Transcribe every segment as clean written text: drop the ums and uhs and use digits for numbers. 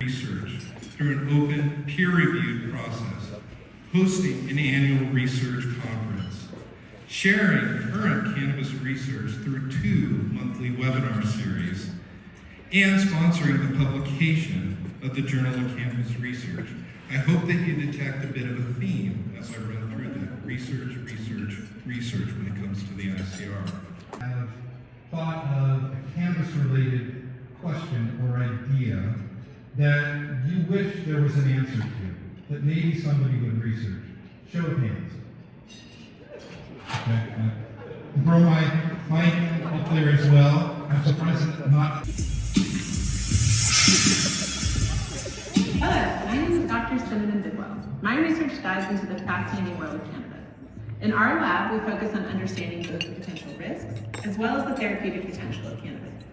research through an open, peer-reviewed process, hosting an annual research conference, sharing current cannabis research through 2 monthly webinar series, and sponsoring the publication of the Journal of Cannabis Research. I hope that you detect a bit of a theme as I run through that. Research when it comes to the ICR. I have thought of a cannabis-related question or idea that you wish there was an answer to, that maybe somebody would research. Show of hands. Okay. Throw my hand up there as well. I'm surprised it's not. Hello, my name is Dr. Cinnamon Bidwell. My research dives into the fascinating world of cannabis. In our lab, we focus on understanding both the potential risks as well as the therapeutic potential of cannabis.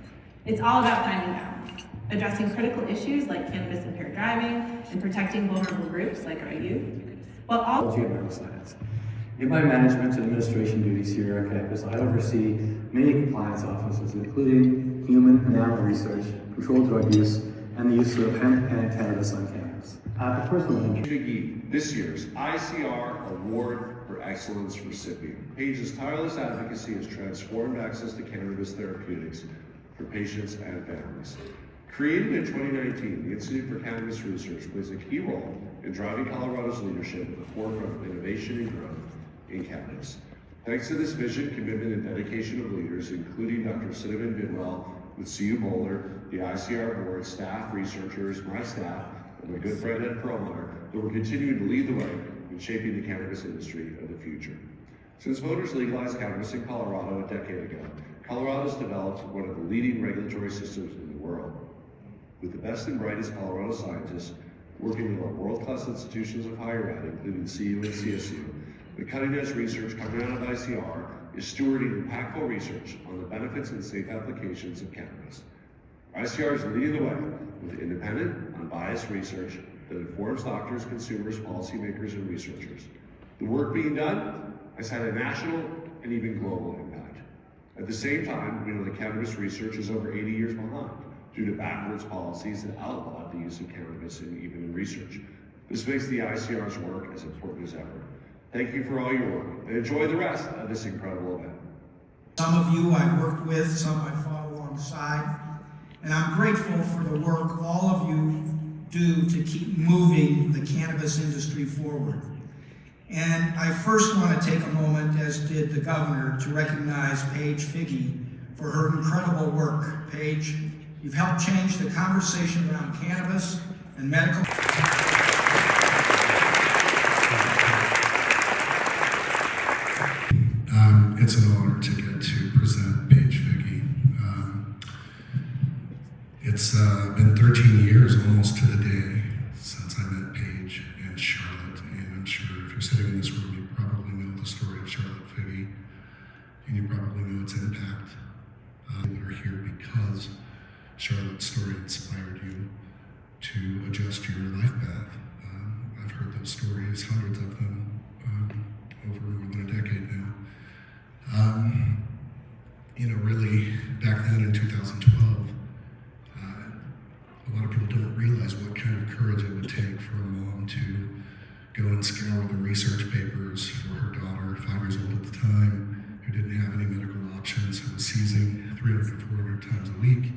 It's all about finding balance, addressing critical issues like cannabis-impaired driving and protecting vulnerable groups like our youth, while also neuroscience. In my management and administration duties here at campus, I oversee many compliance offices, including human and animal research, controlled drug use, and the use of hemp and cannabis on campus. The first one, this year's ICR Award for Excellence recipient. Page's tireless advocacy has transformed access to cannabis therapeutics for patients and families. Created in 2019, the Institute for Cannabis Research plays a key role in driving Colorado's leadership at the forefront of innovation and growth in cannabis. Thanks to this vision, commitment, and dedication of leaders, including Dr. Cinnamon Bidwell with CU Boulder, the ICR board, staff, researchers, my staff, and my good friend Ed Perlmutter, that we're continuing to lead the way in shaping the cannabis industry of the future. Since voters legalized cannabis in Colorado a decade ago, Colorado's developed one of the leading regulatory systems in the world, with the best and brightest Colorado scientists working with our world-class institutions of higher ed, including CU and CSU. The cutting-edge research coming out of ICR is stewarding impactful research on the benefits and safe applications of cannabis. ICR is leading the way with independent, unbiased research that informs doctors, consumers, policymakers, and researchers. The work being done has had a national and even global impact. At the same time, we know that cannabis research is over 80 years behind due to backwards policies that outlawed the use of cannabis even in research. This makes the ICR's work as important as ever. Thank you for all your work, and enjoy the rest of this incredible event. Some of you I worked with, some I fought alongside, and I'm grateful for the work all of you do to keep moving the cannabis industry forward. And I first want to take a moment, as did the governor, to recognize Paige Figge for her incredible work. Paige, you've helped change the conversation around cannabis and medical. It's an honor to get to present Paige Figge. It's been 13 years almost to the day since I met Paige and Charlotte, and I'm sure if you're sitting in this room, you probably know the story of Charlotte Figge, and you probably know its impact. We're here because Charlotte's story inspired you to adjust your life path. I've heard those stories, hundreds of them, over more than a decade now. Really, back then in 2012, a lot of people don't realize what kind of courage it would take for a mom to go and scour the research papers for her daughter, 5 years old at the time, who didn't have any medical options, who was seizing 300 to 400 times a week,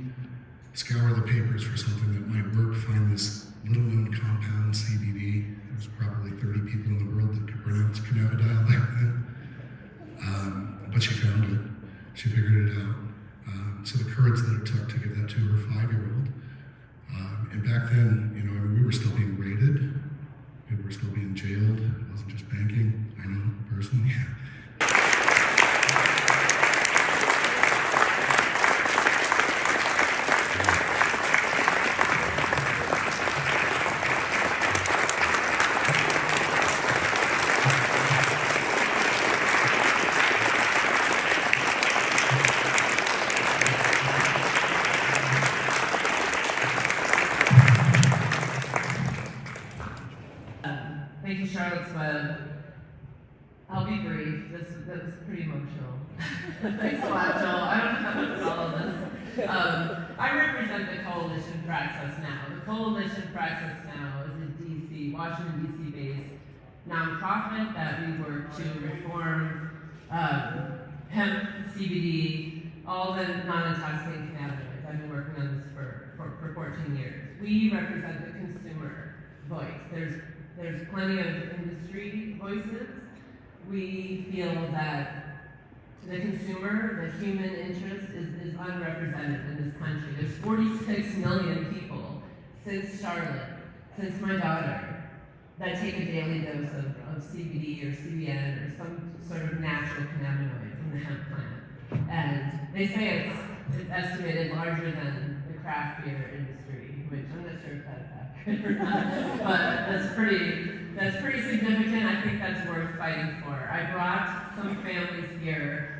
scour the papers for something that might work, find this little-known compound, CBD. There's probably 30 people in the world that could pronounce cannabidiol back then. But she found it. She figured it out. So the courage that it took to give that to her 5-year-old. And back then, we were still being raided. People were still being jailed. It wasn't just banking. I know, personally. Thank you, Charlotte Swebb. I'll be brief. That was pretty emotional. Thanks a lot, Joel. I don't know how to follow this. I represent the Coalition for Access Now. The Coalition for Access Now is a DC, Washington DC based nonprofit that we work to reform hemp, CBD, all the non-intoxicating cannabinoids. I've been working on this for 14 years. We represent the consumer voice. There's plenty of industry voices. We feel that the consumer, the human interest is unrepresented in this country. There's 46 million people since Charlotte, since my daughter, that take a daily dose of CBD or CBN or some sort of natural cannabinoid from the hemp plant. And they say it's estimated larger than the craft beer industry, which I'm not sure if that's accurate or not, but that's pretty significant. I think that's worth fighting for. I brought some families here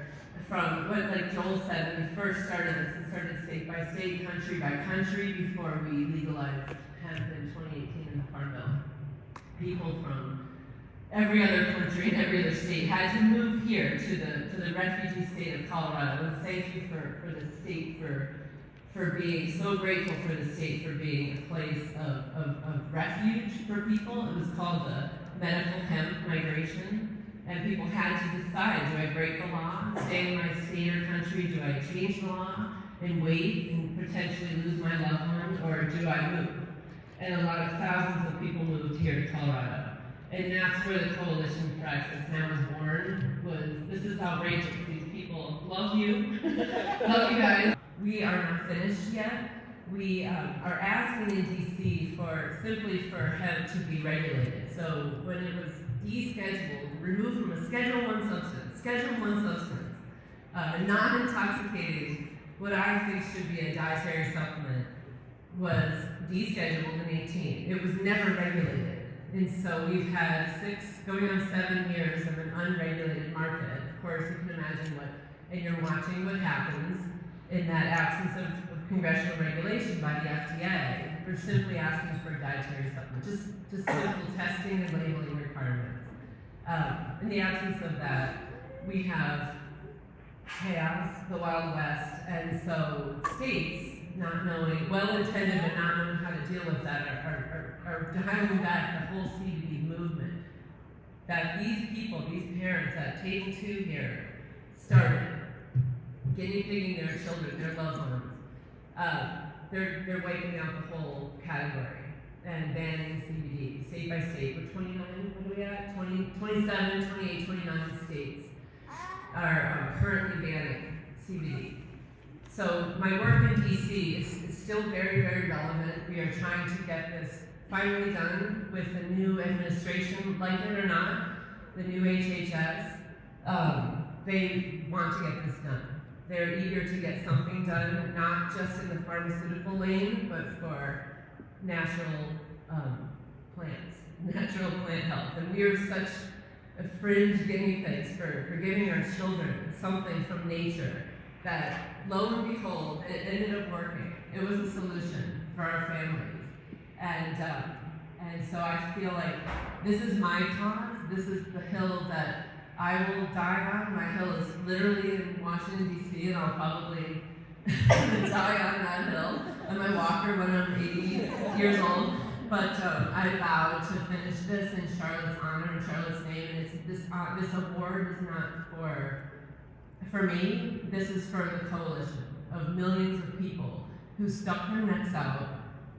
from what, like Joel said, when we first started this, we started state by state, country by country before we legalized hemp in 2018 in the Farm Bill. People from every other country and every other state had to move here to the refugee state of Colorado. And thank you for the state for being so grateful for the state for being a place of refuge for people. It was called the medical hemp migration. And people had to decide, do I break the law, stay in my state or country, do I change the law and wait and potentially lose my loved one, or do I move? And a lot of thousands of people moved here to Colorado. And that's where the Coalition for Access Now was born, this is outrageous. These people love you, love you guys. We are not finished yet. We are asking in DC simply for hemp to be regulated. So when it was descheduled, removed from a Schedule I substance, non-intoxicating, what I think should be a dietary supplement, was descheduled in 2018. It was never regulated. And so we've had going on 7 years of an unregulated market. Of course, you can imagine and you're watching what happens in that absence of congressional regulation by the FDA. We're simply asking for a dietary supplement, just simple testing and labeling requirements. In the absence of that, we have chaos, the Wild West, and so states not knowing, well-intended but not knowing how to deal with that are dialing back the whole CBD movement. That these people, these parents at table 2 here, started guinea pigging their children, their loved ones. They're wiping out the whole category and banning CBD state by state. We're 29, what are we at? 27, 28, 29 states are currently banning CBD. So my work in DC is still very, very relevant. We are trying to get this finally done with the new administration, like it or not, the new HHS. They want to get this done. They're eager to get something done, not just in the pharmaceutical lane, but for natural plants, natural plant health. And we are such a fringe guinea pigs for giving our children something from nature that, lo and behold, it ended up working. It was a solution for our families. And so I feel like this is my cause. This is the hill that I will die on. My hill is literally in Washington, D.C., and I'll probably die on that hill on my walker when I'm 80 years old. But I vowed to finish this in Charlotte's honor, in Charlotte's name, and this award is not for me. This is for the coalition of millions of people who stuck their necks out,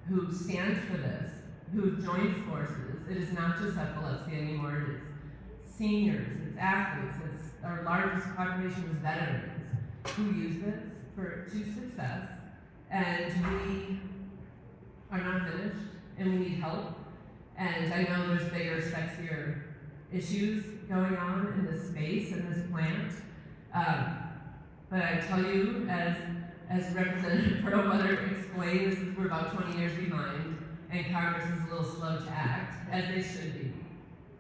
who stand for this, who joined forces. It is not just epilepsy anymore, it is seniors, it's athletes, it's our largest population is veterans who use this to success. And we are not finished, and we need help. And I know there's bigger, sexier issues going on in this space, in this plant. But I tell you, as Representative Perlmutter explained, we're about 20 years behind, and Congress is a little slow to act, as they should be.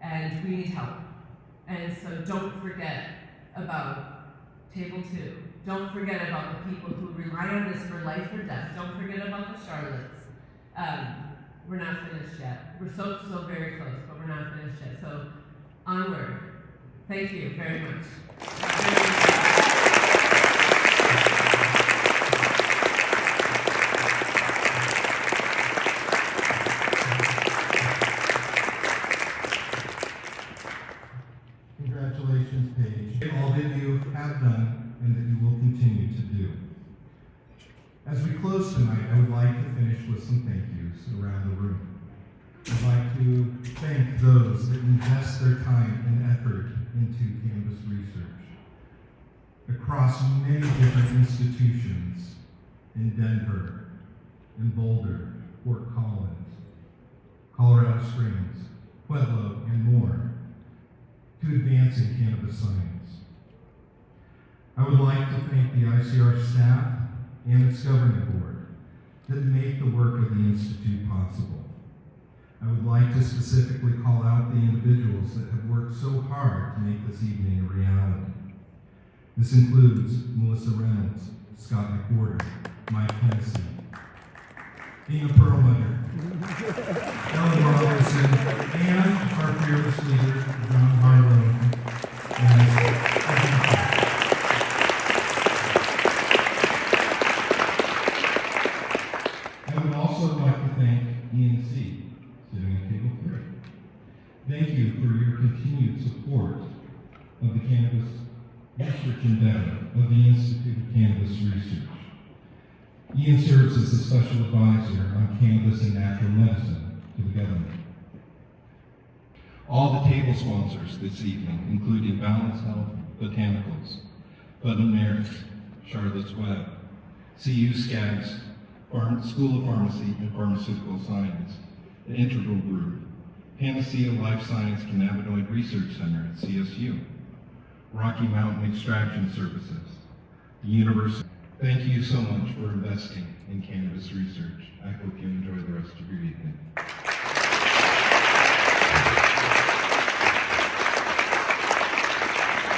And we need help. And so don't forget about Table 2. Don't forget about the people who rely on this for life or death. Don't forget about the Charlottes. We're not finished yet. We're so very close, but we're not finished yet. So onward. Thank you very much. that you have done and that you will continue to do. As we close tonight, I would like to finish with some thank yous around the room. I'd like to thank those that invest their time and effort into cannabis research across many different institutions in Denver, in Boulder, Fort Collins, Colorado Springs, Pueblo, and more, to advancing cannabis science. I would like to thank the ICR staff and its governing board that make the work of the Institute possible. I would like to specifically call out the individuals that have worked so hard to make this evening a reality. This includes Melissa Reynolds, Scott McWhorter, Mike Hennessy, Dina Perlmutter, Ellen Robertson, and our fearless leader, John Harlow. I would also like to thank ENC, sitting at table 3. Thank you for your continued support of the cannabis research endeavor of the Institute of Cannabis Research. Ian serves as the special advisor on cannabis and natural medicine to the government. All the table sponsors this evening, including Balance Health Botanicals, Bud & Mary's, Charlotte's Web, CU Skaggs, School of Pharmacy and Pharmaceutical Science, the Integral Group, Panacea Life Science Cannabinoid Research Center at CSU, Rocky Mountain Extraction Services, the University. Thank you so much for investing in cannabis research. I hope you enjoy the rest of your evening.